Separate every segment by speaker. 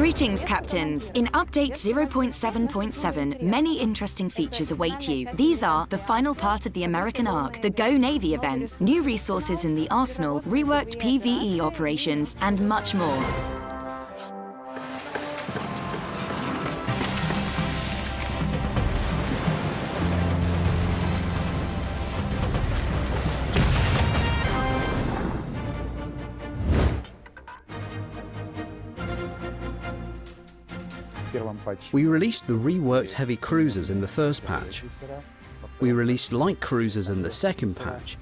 Speaker 1: Greetings, Captains! In Update 0.7.7, many interesting features await you. These are the final part of the American arc, the Go Navy event, new resources in the arsenal, reworked PvE operations, and much more.
Speaker 2: We released the reworked heavy cruisers in the first patch. We released light cruisers in the second patch.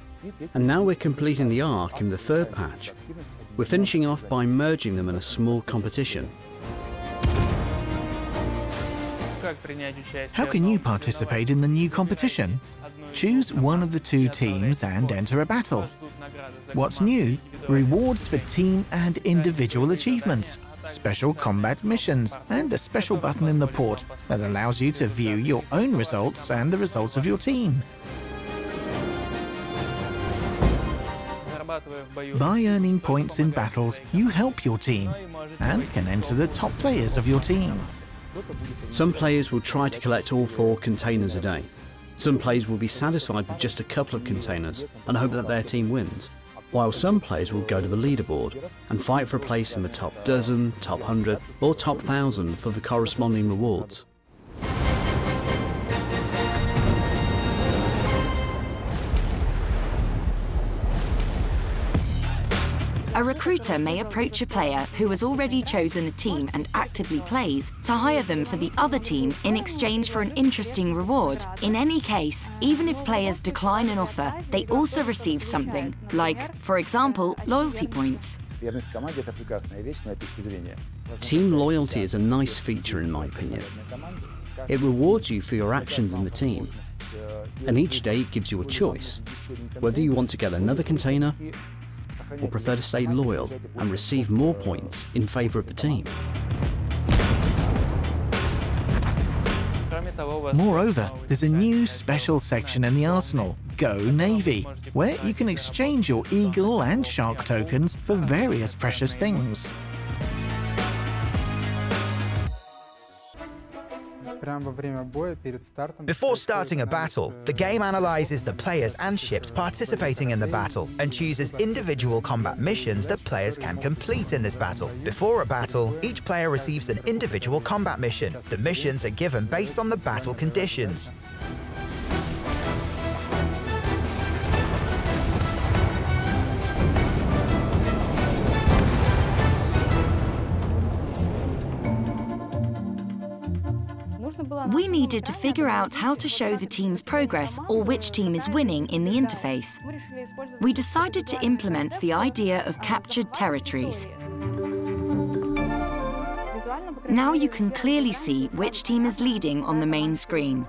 Speaker 2: And now we're completing the arc in the third patch. We're finishing off by merging them in a small competition.
Speaker 3: How can you participate in the new competition? Choose one of the two teams and enter a battle. What's new? Rewards for team and individual achievements, special combat missions, and a special button in the port that allows you to view your own results and the results of your team. By earning points in battles, you help your team and can enter the top players of your team.
Speaker 2: Some players will try to collect all 4 containers a day. Some players will be satisfied with just a couple of containers and hope that their team wins, while some players will go to the leaderboard and fight for a place in the top dozen, top 100 or top 1,000 for the corresponding rewards.
Speaker 1: A recruiter may approach a player who has already chosen a team and actively plays to hire them for the other team in exchange for an interesting reward. In any case, even if players decline an offer, they also receive something, like, for example, loyalty points.
Speaker 2: Team loyalty is a nice feature in my opinion. It rewards you for your actions in the team, and each day it gives you a choice, whether you want to get another container or prefer to stay loyal and receive more points in favour of the team.
Speaker 3: Moreover, there's a new special section in the arsenal, Go Navy, where you can exchange your Eagle and Shark tokens for various precious things.
Speaker 4: Before starting a battle, the game analyzes the players and ships participating in the battle and chooses individual combat missions that players can complete in this battle. Before a battle, each player receives an individual combat mission. The missions are given based on the battle conditions.
Speaker 1: We needed to figure out how to show the team's progress or which team is winning in the interface. We decided to implement the idea of captured territories. Now you can clearly see which team is leading on the main screen.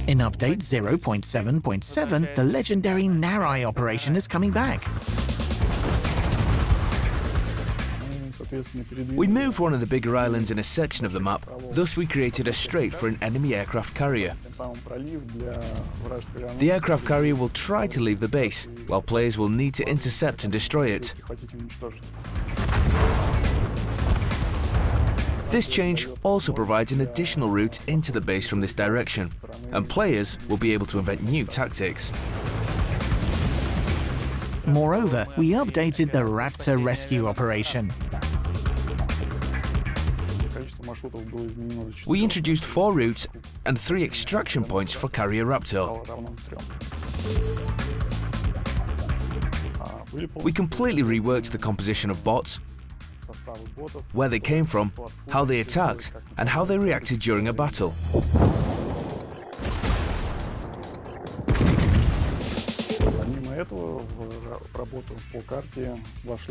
Speaker 3: In Update 0.7.7, the legendary Narai operation is coming back.
Speaker 5: We moved one of the bigger islands in a section of the map, thus we created a strait for an enemy aircraft carrier. The aircraft carrier will try to leave the base, while players will need to intercept and destroy it. This change also provides an additional route into the base from this direction, and players will be able to invent new tactics.
Speaker 3: Moreover, we updated the Raptor rescue operation.
Speaker 5: We introduced 4 routes and 3 extraction points for carrier Raptor. We completely reworked the composition of bots, where they came from, how they attacked, and how they reacted during a battle.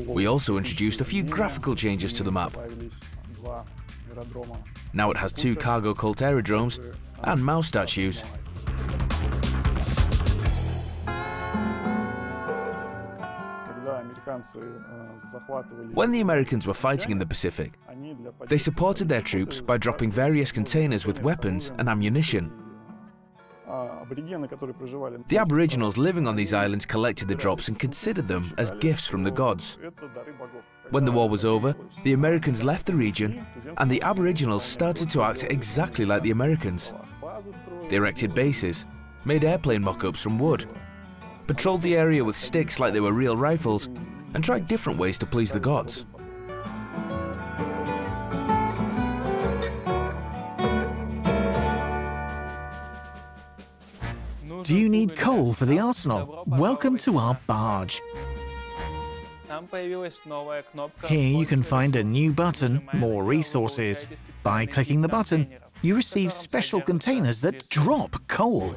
Speaker 5: We also introduced a few graphical changes to the map. Now it has 2 cargo cult aerodromes and mouse statues. When the Americans were fighting in the Pacific, they supported their troops by dropping various containers with weapons and ammunition. The Aboriginals living on these islands collected the drops and considered them as gifts from the gods. When the war was over, the Americans left the region and the Aboriginals started to act exactly like the Americans. They erected bases, made airplane mock-ups from wood, patrolled the area with sticks like they were real rifles, and tried different ways to please the gods.
Speaker 3: Do you need coal for the arsenal? Welcome to our barge. Here you can find a new button, More Resources. By clicking the button, you receive special containers that drop coal.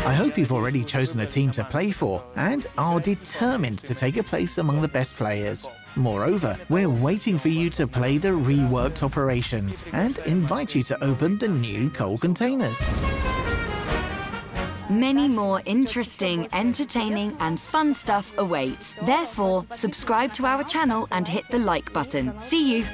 Speaker 3: I hope you've already chosen a team to play for and are determined to take a place among the best players. Moreover, we're waiting for you to play the reworked operations and invite you to open the new coal containers.
Speaker 1: Many more interesting, entertaining and fun stuff awaits. Therefore, subscribe to our channel and hit the like button. See you!